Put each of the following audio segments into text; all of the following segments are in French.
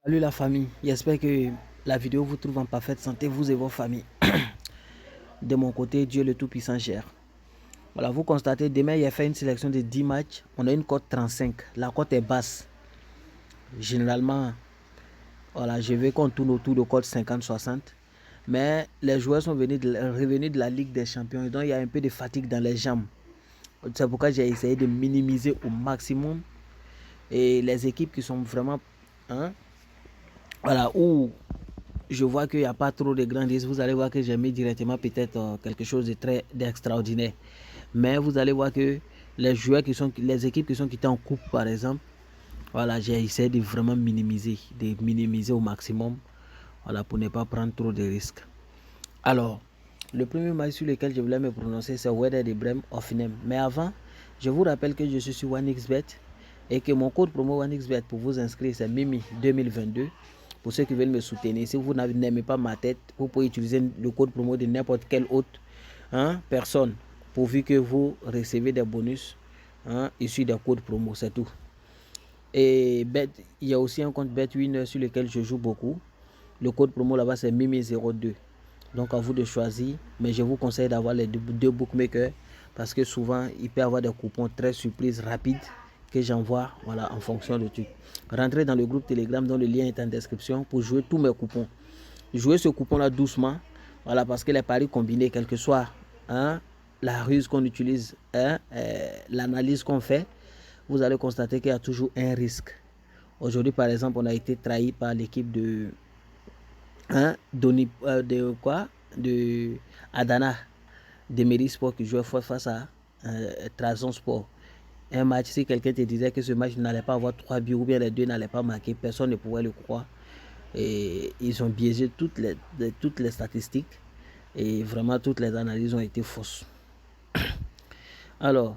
Salut la famille, j'espère que la vidéo vous trouve en parfaite santé, vous et vos familles. De mon côté, Dieu le Tout-Puissant gère. Voilà, vous constatez, demain il a fait une sélection de 10 matchs, on a une cote 35, la cote est basse. Généralement, voilà, je veux qu'on tourne autour de cote 50-60. Mais les joueurs sont revenus de la Ligue des Champions, et donc il y a un peu de fatigue dans les jambes. C'est pourquoi j'ai essayé de minimiser au maximum. Et les équipes qui sont vraiment, hein, voilà, où je vois qu'il n'y a pas trop de grands risques. Vous allez voir que j'ai mis directement peut-être quelque chose de très d'extraordinaire. Mais vous allez voir que les joueurs les équipes qui sont quittées en coupe par exemple, voilà, j'ai essayé de vraiment minimiser au maximum, voilà, pour ne pas prendre trop de risques. Alors, le premier match sur lequel je voulais me prononcer, c'est Werder de Brême Hoffenheim. Mais avant, je vous rappelle que je suis sur OneXBet et que mon code promo OneXBet pour vous inscrire, c'est Mimi 2022. Pour ceux qui veulent me soutenir, si vous n'aimez pas ma tête, vous pouvez utiliser le code promo de n'importe quelle autre personne, pourvu que vous recevez des bonus issus des codes promo, c'est tout. Et il y a aussi un compte BetWinner sur lequel je joue beaucoup. Le code promo là-bas, c'est Mimi02. Donc à vous de choisir, mais je vous conseille d'avoir les deux bookmakers parce que souvent il peut y avoir des coupons très surprises rapides que j'envoie, voilà, en fonction de tout. Rentrez dans le groupe Telegram dont le lien est en description pour jouer tous mes coupons. Jouez ce coupon là doucement, voilà, parce que les paris combinés, quel que soit la ruse qu'on utilise, l'analyse qu'on fait, vous allez constater qu'il y a toujours un risque. Aujourd'hui par exemple, on a été trahi par l'équipe de de Adana de Sport qui jouait face à Trabzon Sport. Un match, si quelqu'un te disait que ce match n'allait pas avoir 3 buts ou bien les deux n'allaient pas marquer, personne ne pouvait le croire. Et ils ont biaisé toutes les statistiques et vraiment toutes les analyses ont été fausses. Alors,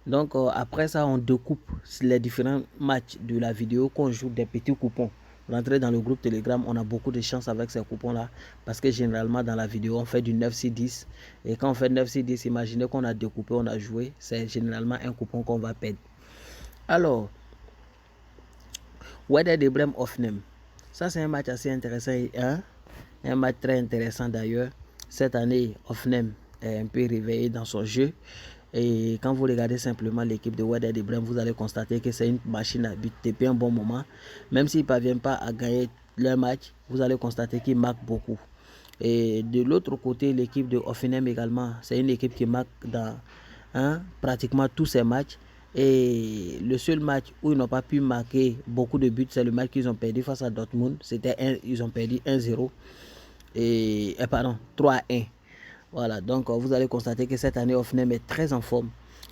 donc après ça, on découpe les différents matchs de la vidéo qu'on joue des petits coupons. Rentrez dans le groupe Telegram, on a beaucoup de chance avec ces coupons-là parce que généralement dans la vidéo, on fait du 9-6-10 et quand on fait 9-6-10, imaginez qu'on a découpé, on a joué, c'est généralement un coupon qu'on va perdre. Alors, Werder de Brême Hoffenheim, ça c'est un match assez intéressant, un match très intéressant d'ailleurs. Cette année, Hoffenheim est un peu réveillé dans son jeu. Et quand vous regardez simplement l'équipe de Werder de Brême, vous allez constater que c'est une machine à but depuis un bon moment. Même s'ils ne parviennent pas à gagner leur match, vous allez constater qu'ils marquent beaucoup. Et de l'autre côté, l'équipe de Hoffenheim également, c'est une équipe qui marque dans pratiquement tous ses matchs. Et le seul match où ils n'ont pas pu marquer beaucoup de buts, c'est le match qu'ils ont perdu face à Dortmund. Ils ont perdu 1-0 pardon, 3-1. Voilà, donc vous allez constater que cette année, Hoffenheim est très en forme.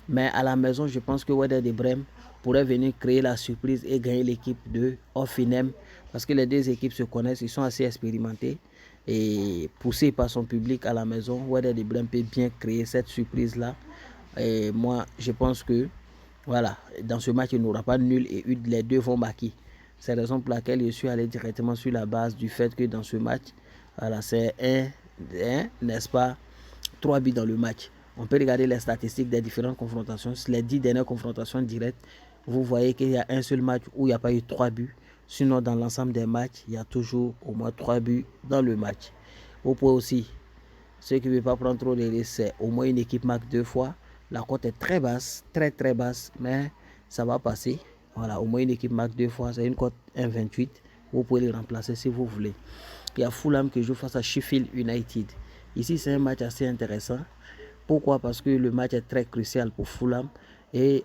Mais à la maison, je pense que Werder de Brême pourrait venir créer la surprise et gagner l'équipe de Hoffenheim. Parce que les deux équipes se connaissent, ils sont assez expérimentés. Et poussé par son public à la maison, Werder de Brême peut bien créer cette surprise-là. Et moi, je pense que, voilà, dans ce match, il n'y aura pas de nul et les deux vont marquer. C'est la raison pour laquelle je suis allé directement sur la base du fait que dans ce match, voilà, c'est n'est-ce pas, 3 buts dans le match. On peut regarder les statistiques des différentes confrontations. Les 10 dernières confrontations directes, vous voyez qu'il y a un seul match où il n'y a pas eu 3 buts. Sinon, dans l'ensemble des matchs, il y a toujours au moins 3 buts dans le match. Vous pouvez aussi, ceux qui ne veulent pas prendre trop de risques, c'est au moins une équipe marque 2 fois. La cote est très basse, très très basse, mais ça va passer. Voilà, au moins une équipe marque 2 fois, c'est une cote 1,28. Vous pouvez les remplacer si vous voulez. Il y a Fulham qui joue face à Sheffield United. Ici, c'est un match assez intéressant. Pourquoi? Parce que le match est très crucial pour Fulham et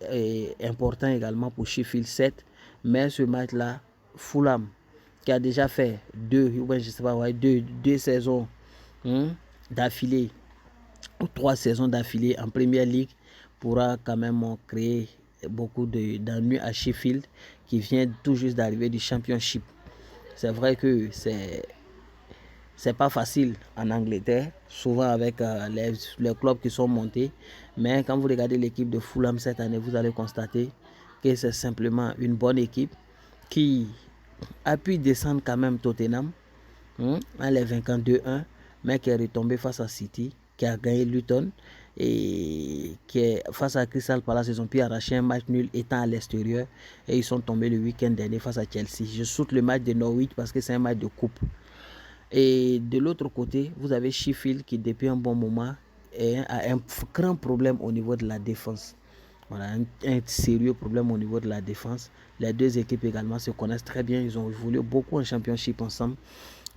important également pour Sheffield 7. Mais ce match-là, Fulham, qui a déjà fait deux saisons d'affilée, ou 3 saisons d'affilée en Premier League, pourra quand même créer beaucoup d'ennuis à Sheffield, qui vient tout juste d'arriver du Championship. C'est vrai que c'est pas facile en Angleterre, souvent avec les clubs qui sont montés. Mais quand vous regardez l'équipe de Fulham cette année, vous allez constater que c'est simplement une bonne équipe qui a pu descendre quand même Tottenham, en les vainquant 2-1, mais qui est retombé face à City qui a gagné Luton. Et qui est face à Crystal Palace, ils ont pu arracher un match nul étant à l'extérieur et ils sont tombés le week-end dernier face à Chelsea. Je saute le match de Norwich parce que c'est un match de coupe. Et de l'autre côté, vous avez Sheffield qui depuis un bon moment a un grand problème au niveau de la défense. Voilà, un sérieux problème au niveau de la défense. Les deux équipes également se connaissent très bien. Ils ont évolué beaucoup en championship ensemble.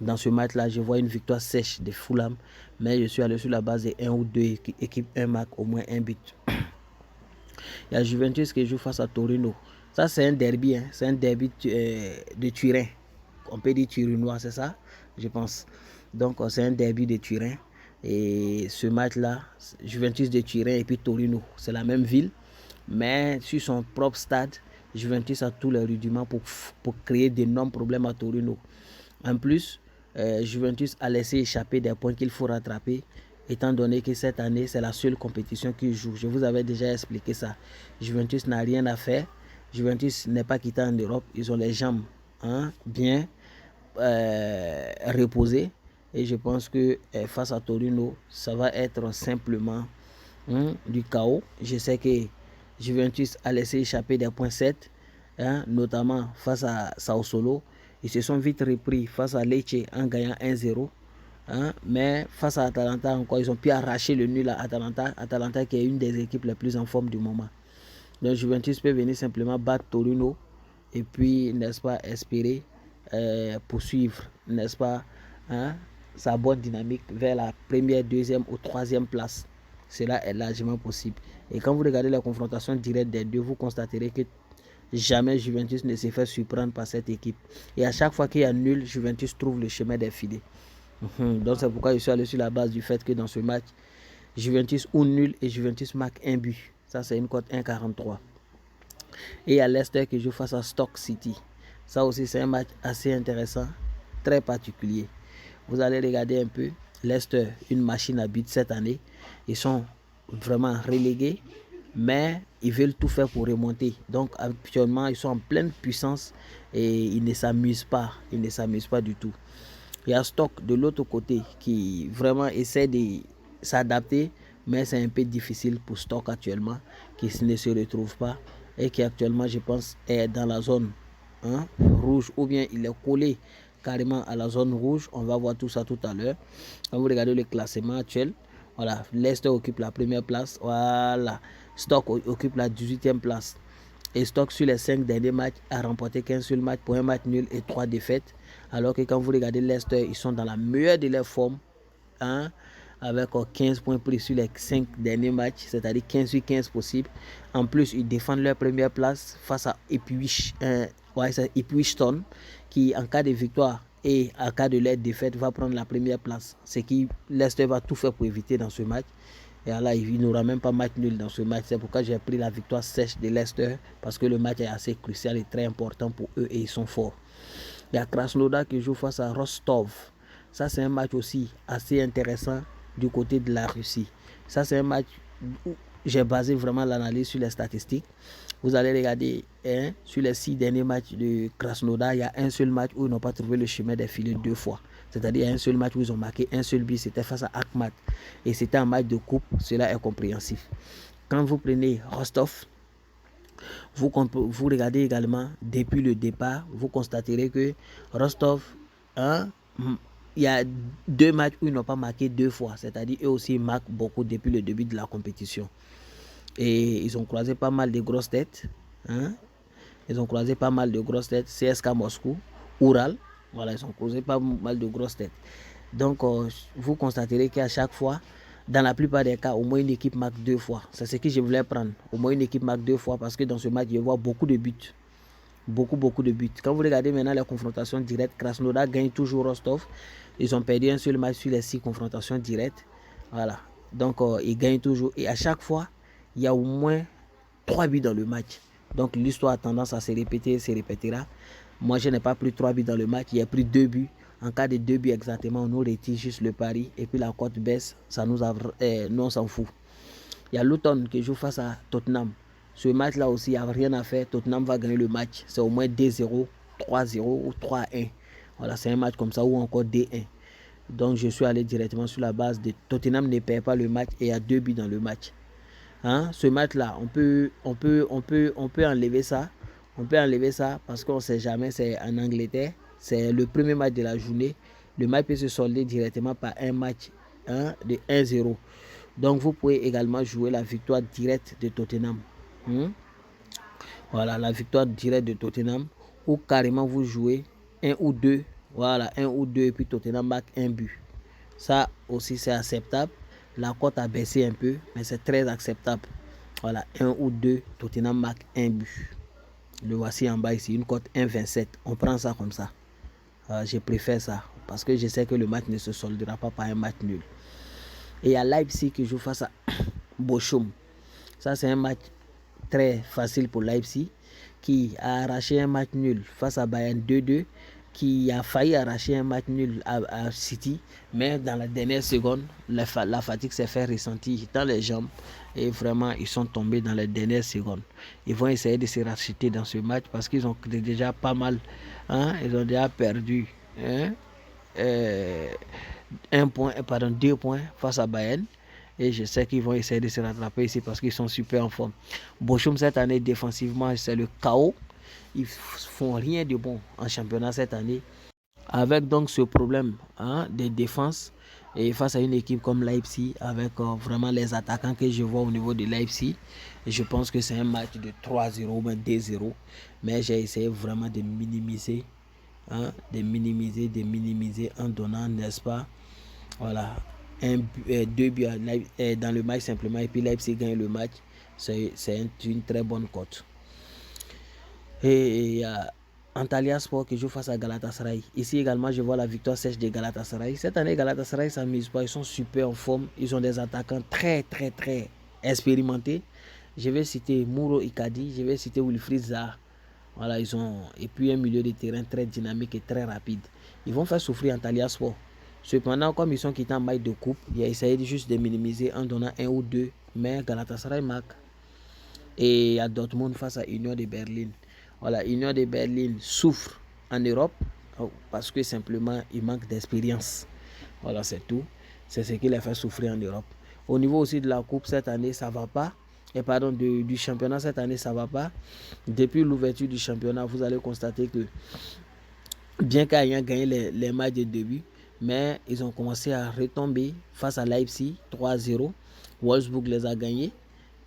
Dans ce match-là, je vois une victoire sèche de Fulham, mais je suis allé sur la base de 1 ou 2 équipes, un match, au moins un but. Il y a Juventus qui joue face à Torino. Ça, c'est un derby, hein. C'est un derby de Turin. On peut dire turinois, c'est ça, je pense. Donc, c'est un derby de Turin. Et ce match-là, Juventus de Turin et puis Torino, c'est la même ville. Mais sur son propre stade, Juventus a tous les rudiments pour créer d'énormes problèmes à Torino. En plus, Juventus a laissé échapper des points qu'il faut rattraper, étant donné que cette année, c'est la seule compétition qu'il joue. Je vous avais déjà expliqué ça. Juventus n'a rien à faire. Juventus n'est pas quitté en Europe. Ils ont les jambes bien reposées. Et je pense que face à Torino, ça va être simplement du chaos. Je sais que Juventus a laissé échapper des points 7, notamment face à Sao Solo. Ils se sont vite repris face à Lecce en gagnant 1-0. Mais face à Atalanta encore, ils ont pu arracher le nul à Atalanta. Atalanta qui est une des équipes les plus en forme du moment. Donc Juventus peut venir simplement battre Torino et puis, n'est-ce pas, espérer poursuivre, n'est-ce pas, sa bonne dynamique vers la première, deuxième ou troisième place. Cela est largement possible. Et quand vous regardez la confrontation directe des deux, vous constaterez que jamais Juventus ne s'est fait surprendre par cette équipe. Et à chaque fois qu'il y a nul, Juventus trouve le chemin des filets. Donc c'est pourquoi je suis allé sur la base du fait que dans ce match, Juventus ou nul et Juventus marque un but. Ça c'est une cote 1,43. Et il y a Leicester qui joue face à Stoke City. Ça aussi c'est un match assez intéressant, très particulier. Vous allez regarder un peu. Leicester, une machine à but cette année. Ils sont vraiment relégués, mais ils veulent tout faire pour remonter. Donc actuellement, ils sont en pleine puissance et ils ne s'amusent pas. Ils ne s'amusent pas du tout. Il y a Stoke de l'autre côté qui vraiment essaie de s'adapter, mais c'est un peu difficile pour Stoke actuellement, qui ne se retrouve pas et qui actuellement, je pense, est dans la zone rouge, ou bien il est collé carrément à la zone rouge. On va voir tout ça tout à l'heure. Quand vous regardez le classement actuel, voilà, Leicester occupe la première place, voilà, Stoke occupe la 18e place. Et Stoke sur les 5 derniers matchs a remporté qu'un seul match pour un match nul et 3 défaites. Alors que quand vous regardez Leicester, ils sont dans la meilleure de leurs formes, avec 15 points pris sur les 5 derniers matchs, c'est-à-dire 15 sur 15 possible. En plus, ils défendent leur première place face à Ipswich Town, qui en cas de victoire et en cas de leur défaite va prendre la première place. Ce qui Leicester va tout faire pour éviter dans ce match. Et là, il n'aura même pas match nul dans ce match. C'est pourquoi j'ai pris la victoire sèche de Leicester, parce que le match est assez crucial et très important pour eux et ils sont forts. Il y a Krasnodar qui joue face à Rostov. Ça, c'est un match aussi assez intéressant du côté de la Russie. Ça, c'est un match où j'ai basé vraiment l'analyse sur les statistiques. Vous allez regarder sur les 6 derniers matchs de Krasnodar, il y a un seul match où ils n'ont pas trouvé le chemin des filets 2 fois. C'est-à-dire il y a un seul match où ils ont marqué un seul but, c'était face à Akhmat. Et c'était un match de coupe, cela est compréhensif. Quand vous prenez Rostov, vous regardez également depuis le départ, vous constaterez que Rostov, il y a 2 matchs où ils n'ont pas marqué 2 fois. C'est-à-dire eux aussi marquent beaucoup depuis le début de la compétition. Et ils ont croisé pas mal de grosses têtes. Ils ont croisé pas mal de grosses têtes. CSKA Moscou, Ural. Voilà, ils ont croisé pas mal de grosses têtes. Donc, vous constaterez qu'à chaque fois, dans la plupart des cas, au moins une équipe marque 2 fois. C'est ce que je voulais prendre. Au moins une équipe marque 2 fois parce que dans ce match, je vois beaucoup de buts. Beaucoup de buts. Quand vous regardez maintenant la confrontation directe, Krasnodar gagne toujours Rostov. Ils ont perdu un seul match sur les 6 confrontations directes. Voilà. Donc, ils gagnent toujours. Et à chaque fois, il y a au moins 3 buts dans le match. Donc, l'histoire a tendance à se répéter, se répétera. Moi, je n'ai pas pris 3 buts dans le match. Il y a pris 2 buts. En cas de 2 buts exactement, on nous retire juste le pari. Et puis la cote baisse. Ça nous nous, on s'en fout. Il y a Luton qui joue face à Tottenham. Ce match-là aussi, il n'y a rien à faire. Tottenham va gagner le match. C'est au moins 2-0, 3-0 ou 3-1. Voilà, c'est un match comme ça ou encore 2-1. Donc, je suis allé directement sur la base de Tottenham ne perd pas le match et il y a 2 buts dans le match. Hein? Ce match-là, on peut enlever ça. On peut enlever ça parce qu'on ne sait jamais, c'est en Angleterre. C'est le premier match de la journée. Le match peut se solder directement par un match, hein, de 1-0. Donc, vous pouvez également jouer la victoire directe de Tottenham. Voilà, la victoire directe de Tottenham. Ou carrément, vous jouez 1 ou 2. Voilà, 1 ou 2 et puis Tottenham marque un but. Ça aussi, c'est acceptable. La cote a baissé un peu, mais c'est très acceptable. Voilà, 1 ou 2, Tottenham marque un but. Le voici en bas ici, une cote 1,27. On prend ça comme ça. Je préfère ça parce que je sais que le match ne se soldera pas par un match nul. Et il y a Leipzig qui joue face à Bochum. Ça, c'est un match très facile pour Leipzig qui a arraché un match nul face à Bayern 2-2, qui a failli arracher un match nul à City, mais dans la dernière seconde, la fatigue s'est fait ressentir dans les jambes et vraiment ils sont tombés dans les dernières secondes. Ils vont essayer de se racheter dans ce match parce qu'ils ont déjà pas mal, hein, ils ont déjà perdu, hein, 2 points face à Bayern. Et je sais qu'ils vont essayer de se rattraper ici parce qu'ils sont super en forme. Bochum, cette année, défensivement, c'est le chaos. Ils font rien de bon en championnat cette année. Avec donc ce problème, hein, de défense et face à une équipe comme Leipzig, avec vraiment les attaquants que je vois au niveau de Leipzig, je pense que c'est un match de 3-0 ou 2-0. Mais j'ai essayé vraiment de minimiser, hein, de minimiser en donnant, n'est-ce pas, voilà, 2 buts dans le match simplement, et puis Leipzig gagne le match. C'est une très bonne cote. Et il y a Antalya Sport qui joue face à Galatasaray. Ici également, je vois la victoire sèche de Galatasaray. Cette année, Galatasaray s'amuse pas, ils sont super en forme. Ils ont des attaquants très expérimentés. Je vais citer Mouro Icardi, je vais citer Wilfried Zaha. Voilà, ils ont, et puis un milieu de terrain très dynamique et très rapide. Ils vont faire souffrir Antalya Sport. Cependant, comme ils sont quittés en match de coupe, il a essayé juste de minimiser en donnant 1 ou 2. Mais Galatasaray marque. Et à Dortmund face à Union de Berlin. Voilà, Union de Berlin souffre en Europe parce que simplement il manque d'expérience. Voilà, c'est tout. C'est ce qui les fait souffrir en Europe. Au niveau aussi de la coupe cette année, ça va pas. Et pardon, du championnat cette année, ça va pas. Depuis l'ouverture du championnat, vous allez constater que bien qu'ayant gagné les matchs de début, mais ils ont commencé à retomber face à Leipzig 3-0. Wolfsburg les a gagnés.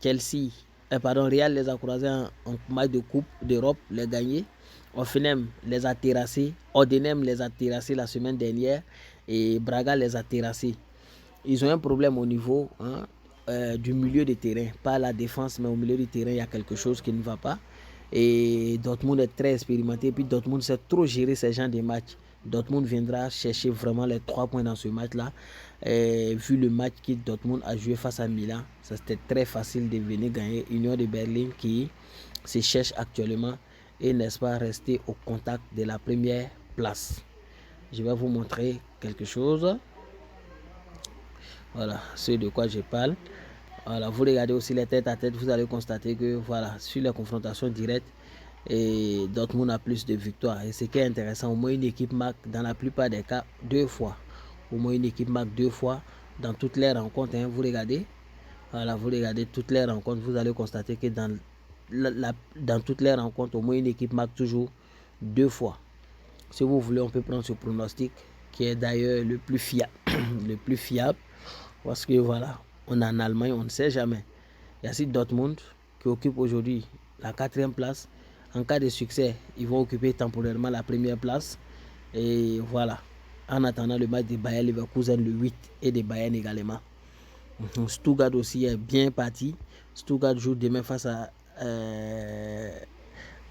Chelsea, Real les a croisés en match de coupe d'Europe, les gagnés. Hoffenheim les a terrassés. Odenheim les a terrassés la semaine dernière. Et Braga les a terrassés. Ils ont un problème au niveau, hein, du milieu de terrain. Pas la défense, mais au milieu du terrain, il y a quelque chose qui ne va pas. Et Dortmund est très expérimenté. Et puis Dortmund sait trop gérer ces genres de matchs. Dortmund viendra chercher vraiment les 3 points dans ce match-là. Vu le match que Dortmund a joué face à Milan, ça c'était très facile de venir gagner. Union de Berlin qui se cherche actuellement et n'est-ce pas rester au contact de la première place. Je vais vous montrer quelque chose. Voilà, ce de quoi je parle. Voilà, vous regardez aussi les têtes à tête, vous allez constater que voilà, sur les confrontations directes, et Dortmund a plus de victoires. Et ce qui est intéressant, au moins une équipe marque dans la plupart des cas 2 fois. Au moins une équipe marque 2 fois dans toutes les rencontres. Hein, vous regardez, voilà, vous regardez toutes les rencontres, vous allez constater que dans toutes les rencontres, au moins une équipe marque toujours 2 fois. Si vous voulez, on peut prendre ce pronostic qui est d'ailleurs le plus fiable, le plus fiable, parce que voilà, on est en Allemagne, on ne sait jamais. Il y a aussi Dortmund qui occupe aujourd'hui la 4e place. En cas de succès, ils vont occuper temporairement la 1re place. Et voilà, en attendant le match de Bayern Leverkusen le 8 et de Bayern également. Stuttgart aussi est bien parti. Stuttgart joue demain face à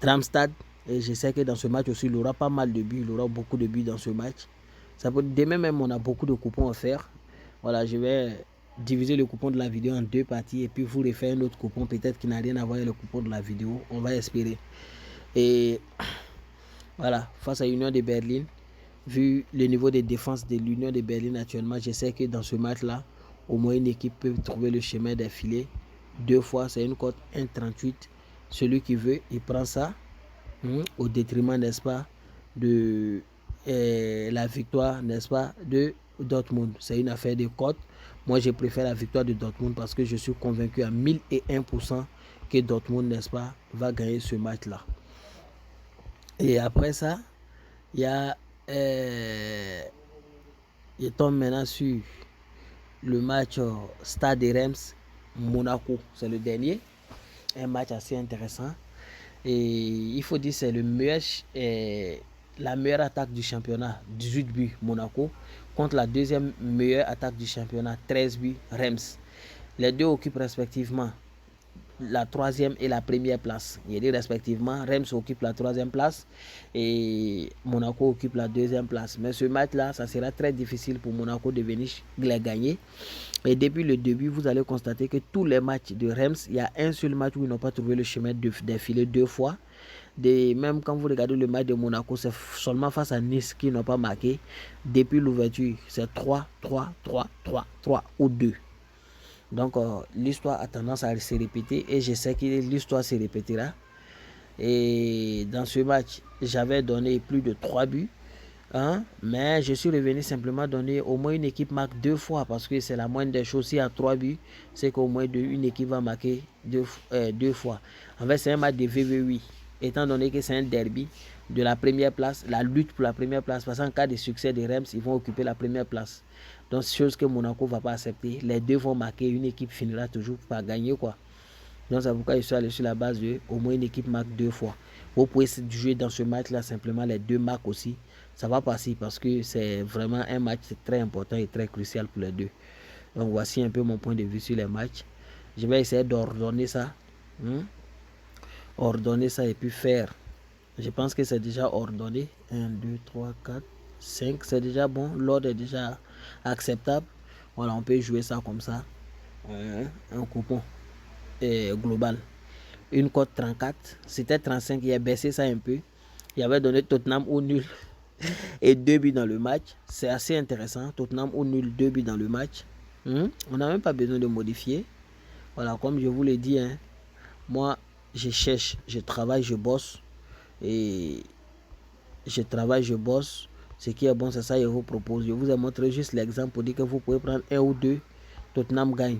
Darmstadt. Et je sais que dans ce match aussi, il aura pas mal de buts. Il aura beaucoup de buts dans ce match. Demain même, on a beaucoup de coupons à faire. Voilà, je vais diviser le coupon de la vidéo en 2 parties et puis vous refaire un autre coupon peut-être qui n'a rien à voir avec le coupon de la vidéo. On va espérer. Et voilà, face à l'Union de Berlin, vu le niveau de défense de l'Union de Berlin actuellement, je sais que dans ce match-là, au moins une équipe peut trouver le chemin des filets 2 fois. C'est une cote 1,38. Celui qui veut, il prend ça, au détriment, n'est-ce pas, de la victoire, n'est-ce pas, de Dortmund. C'est une affaire de cote. Moi, je préfère la victoire de Dortmund parce que je suis convaincu à 1001% que Dortmund, n'est-ce pas, va gagner ce match-là. Et après ça, il y a... je tombe maintenant sur le match Stade de Reims, Monaco. C'est le dernier. Un match assez intéressant. Et il faut dire que c'est le meilleur, la meilleure attaque du championnat, 18 buts Monaco, contre la deuxième meilleure attaque du championnat, 13 buts Reims. Les deux occupent respectivement la troisième et la première place. Il dit respectivement, Reims occupe la troisième place et Monaco occupe la deuxième place. Mais ce match-là, ça sera très difficile pour Monaco de venir les gagner. Et depuis le début, vous allez constater que tous les matchs de Reims, il y a un seul match où ils n'ont pas trouvé le chemin de défiler deux fois. Même quand vous regardez le match de Monaco, c'est seulement face à Nice qu'ils n'ont pas marqué. Depuis l'ouverture, c'est 3, 3, 3, 3, 3 ou 2. Donc l'histoire a tendance à se répéter et je sais que l'histoire se répétera. Et dans ce match, j'avais donné plus de 3 buts. Hein, mais je suis revenu simplement donner au moins une équipe marque 2 fois parce que c'est la moindre des choses. S'il y a 3 buts, c'est qu'au moins une équipe va marquer 2 fois. En fait, c'est un match de VV8. Étant donné que c'est un derby de la première place, la lutte pour la première place, parce qu'en cas de succès des Reims, ils vont occuper la première place. Donc, chose que Monaco ne va pas accepter. Les deux vont marquer, une équipe finira toujours par gagner, quoi. Donc, c'est pourquoi je suis allé sur la base de au moins une équipe marque 2 fois. Vous pouvez jouer dans ce match-là simplement les deux marques aussi. Ça va passer parce que c'est vraiment un match très important et très crucial pour les deux. Donc, voici un peu mon point de vue sur les matchs. Je vais essayer d'ordonner ça. Ordonner ça et puis faire. Je pense que c'est déjà ordonné. 1, 2, 3, 4, 5. C'est déjà bon. L'ordre est déjà acceptable. Voilà, on peut jouer ça comme ça. Un coupon global. Une cote 34. C'était 35. Il a baissé ça un peu. Il avait donné Tottenham au nul et 2 buts dans le match. C'est assez intéressant. Tottenham au nul, 2 buts dans le match. On n'a même pas besoin de modifier. Voilà, comme je vous l'ai dit, hein, moi, je cherche, je travaille, je bosse. Et je travaille, je bosse. Ce qui est bon, c'est ça, je vous propose. Je vous ai montré juste l'exemple pour dire que vous pouvez prendre 1 ou 2. Tottenham gagne.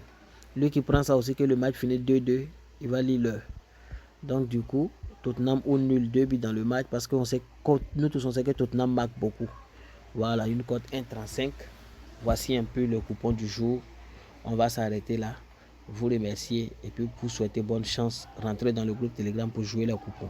Lui qui prend ça aussi, que le match finit 2-2, il va lire l'heure. Donc, du coup, Tottenham ou nul 2 buts dans le match parce que nous tous on sait que Tottenham marque beaucoup. Voilà, une cote 1,35. Voici un peu le coupon du jour. On va s'arrêter là. Vous remercier et puis vous souhaiter bonne chance. Rentrez dans le groupe Telegram pour jouer le coupon.